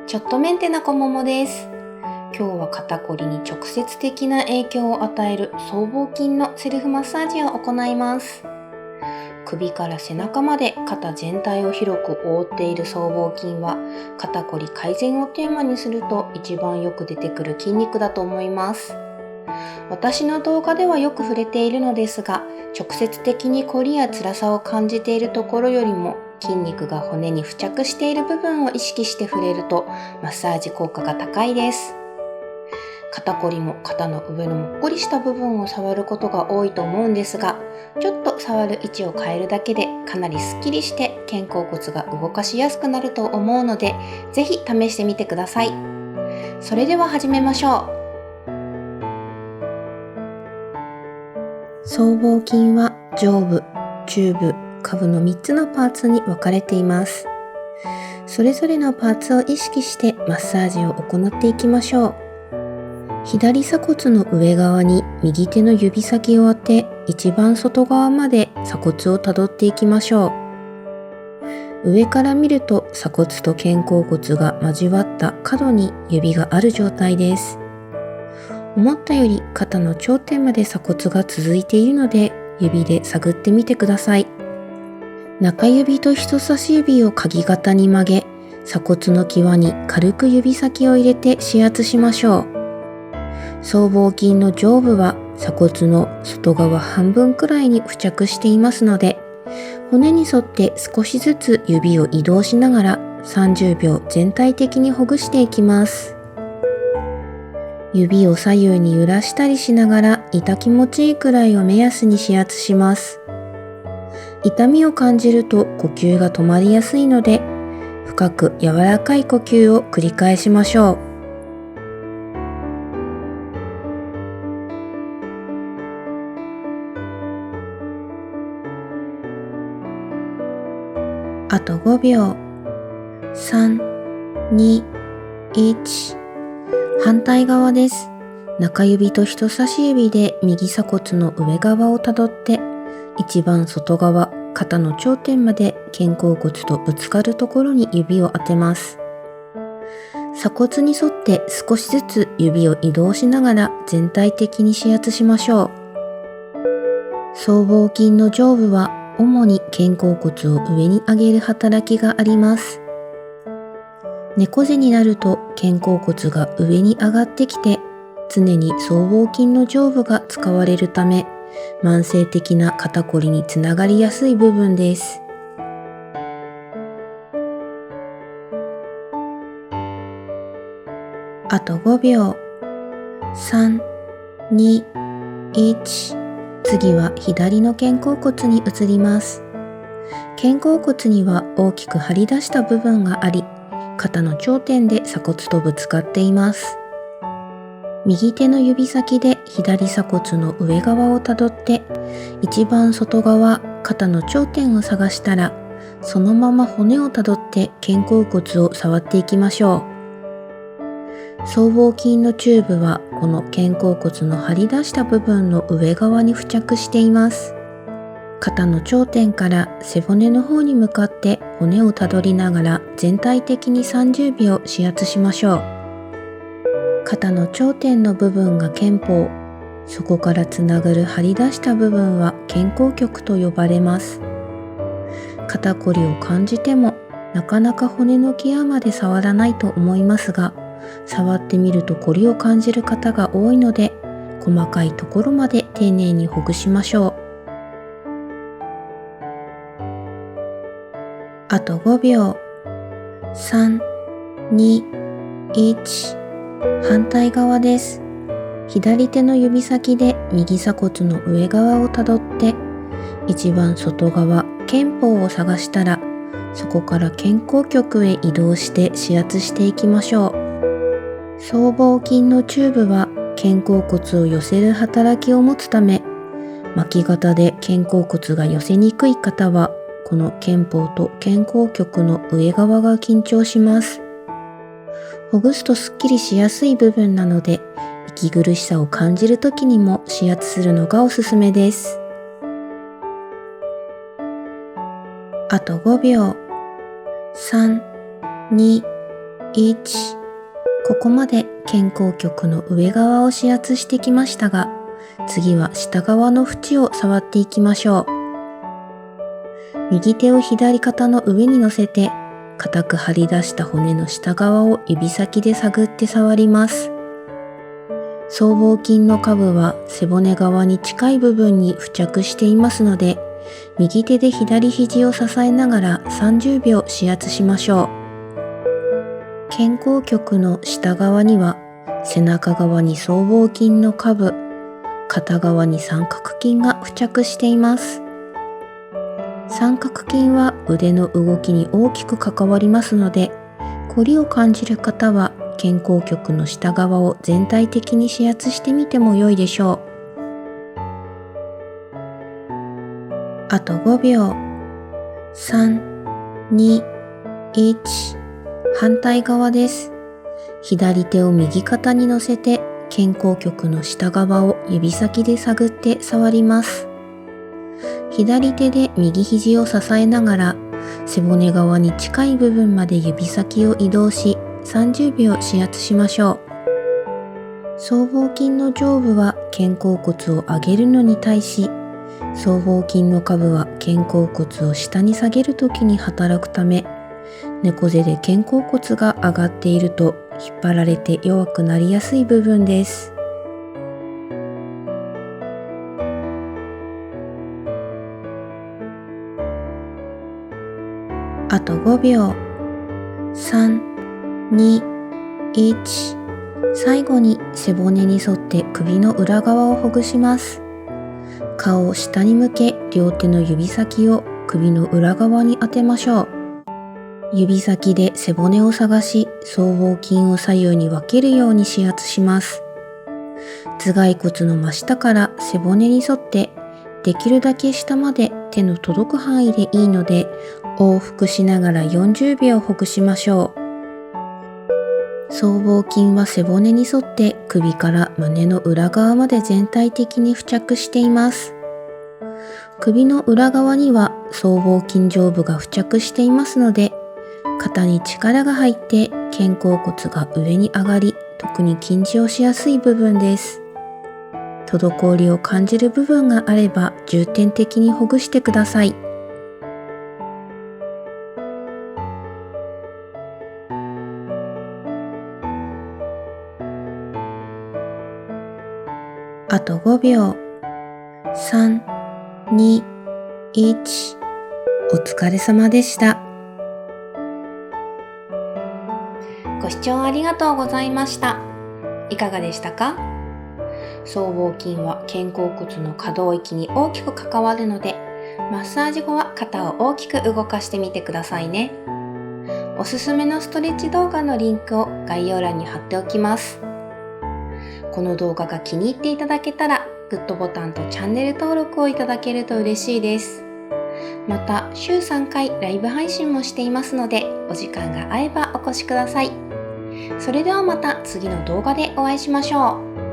ちょっとメンテなこももです。今日は肩こりに直接的な影響を与える僧帽筋のセルフマッサージを行います。首から背中まで肩全体を広く覆っている僧帽筋は、肩こり改善をテーマにすると一番よく出てくる筋肉だと思います。私の動画ではよく触れているのですが、直接的にこりや辛さを感じているところよりも、筋肉が骨に付着している部分を意識して触れるとマッサージ効果が高いです。肩こりも肩の上のもっこりした部分を触ることが多いと思うんですが、ちょっと触る位置を変えるだけでかなりスッキリして肩甲骨が動かしやすくなると思うので、ぜひ試してみてください。それでは始めましょう。僧帽筋は上部、中部、下部の3つのパーツに分かれています。それぞれのパーツを意識してマッサージを行っていきましょう。左鎖骨の上側に右手の指先を当て、一番外側まで鎖骨をたどっていきましょう。上から見ると鎖骨と肩甲骨が交わった角に指がある状態です。思ったより肩の頂点まで鎖骨が続いているので、指で探ってみてください。中指と人差し指を鍵型に曲げ、鎖骨の際に軽く指先を入れて指圧しましょう。僧帽筋の上部は鎖骨の外側半分くらいに付着していますので、骨に沿って少しずつ指を移動しながら30秒全体的にほぐしていきます。指を左右に揺らしたりしながら痛気持ちいいくらいを目安に指圧します。痛みを感じると呼吸が止まりやすいので、深く柔らかい呼吸を繰り返しましょう。あと5秒。3、2、1。反対側です。中指と人差し指で右鎖骨の上側をたどって、一番外側、肩の頂点まで肩甲骨とぶつかるところに指を当てます。鎖骨に沿って少しずつ指を移動しながら全体的に指圧しましょう。僧帽筋の上部は主に肩甲骨を上に上げる働きがあります。猫背になると肩甲骨が上に上がってきて、常に僧帽筋の上部が使われるため、慢性的な肩こりにつながりやすい部分です。あと5秒。3、2、1。次は左の肩甲骨に移ります。肩甲骨には大きく張り出した部分があり、肩の頂点で鎖骨とぶつかっています。右手の指先で左鎖骨の上側をたどって、一番外側、肩の頂点を探したら、そのまま骨をたどって肩甲骨を触っていきましょう。僧帽筋の中部はこの肩甲骨の張り出した部分の上側に付着しています。肩の頂点から背骨の方に向かって骨をたどりながら全体的に30秒指圧しましょう。肩の頂点の部分が肩峰、そこからつながる張り出した部分は肩甲骨と呼ばれます。肩こりを感じてもなかなか骨の際まで触らないと思いますが、触ってみるとこりを感じる方が多いので、細かいところまで丁寧にほぐしましょう。あと5秒。3、2、1。反対側です。左手の指先で右鎖骨の上側をたどって、一番外側、肩峰を探したら、そこから肩甲骨へ移動して指圧していきましょう。僧帽筋の中部は肩甲骨を寄せる働きを持つため、巻き肩で肩甲骨が寄せにくい方は、この肩峰と肩甲骨の上側が緊張します。ほぐすとすっきりしやすい部分なので、息苦しさを感じるときにも指圧するのがおすすめです。あと5秒。3、2、1。ここまで肩甲骨の上側を指圧してきましたが、次は下側の縁を触っていきましょう。右手を左肩の上に乗せて、固く張り出した骨の下側を指先で探って触ります。僧帽筋の下部は背骨側に近い部分に付着していますので、右手で左肘を支えながら30秒指圧しましょう。肩甲骨の下側には背中側に僧帽筋の下部、片側に三角筋が付着しています。三角筋は腕の動きに大きく関わりますので、こりを感じる方は肩甲骨の下側を全体的に指圧してみても良いでしょう。あと5秒。3、2、1。反対側です。左手を右肩に乗せて肩甲骨の下側を指先で探って触ります。左手で右肘を支えながら背骨側に近い部分まで指先を移動し30秒指圧しましょう。僧帽筋の上部は肩甲骨を上げるのに対し、僧帽筋の下部は肩甲骨を下に下げるときに働くため、猫背で肩甲骨が上がっていると引っ張られて弱くなりやすい部分です。あと5秒。3、2、1。最後に背骨に沿って首の裏側をほぐします。顔を下に向け、両手の指先を首の裏側に当てましょう。指先で背骨を探し、僧帽筋を左右に分けるように指圧します。頭蓋骨の真下から背骨に沿って、できるだけ下まで手の届く範囲でいいので、往復しながら40秒ほぐしましょう。僧帽筋は背骨に沿って首から胸の裏側まで全体的に付着しています。首の裏側には僧帽筋上部が付着していますので、肩に力が入って肩甲骨が上に上がり、特に緊張しやすい部分です。滞りを感じる部分があれば重点的にほぐしてください。あと5秒。3、2、1。お疲れ様でした。ご視聴ありがとうございました。いかがでしたか？僧帽筋は肩甲骨の可動域に大きく関わるので、マッサージ後は肩を大きく動かしてみてくださいね。おすすめのストレッチ動画のリンクを概要欄に貼っておきます。この動画が気に入っていただけたら、グッドボタンとチャンネル登録をいただけると嬉しいです。また、週3回ライブ配信もしていますので、お時間が合えばお越しください。それではまた次の動画でお会いしましょう。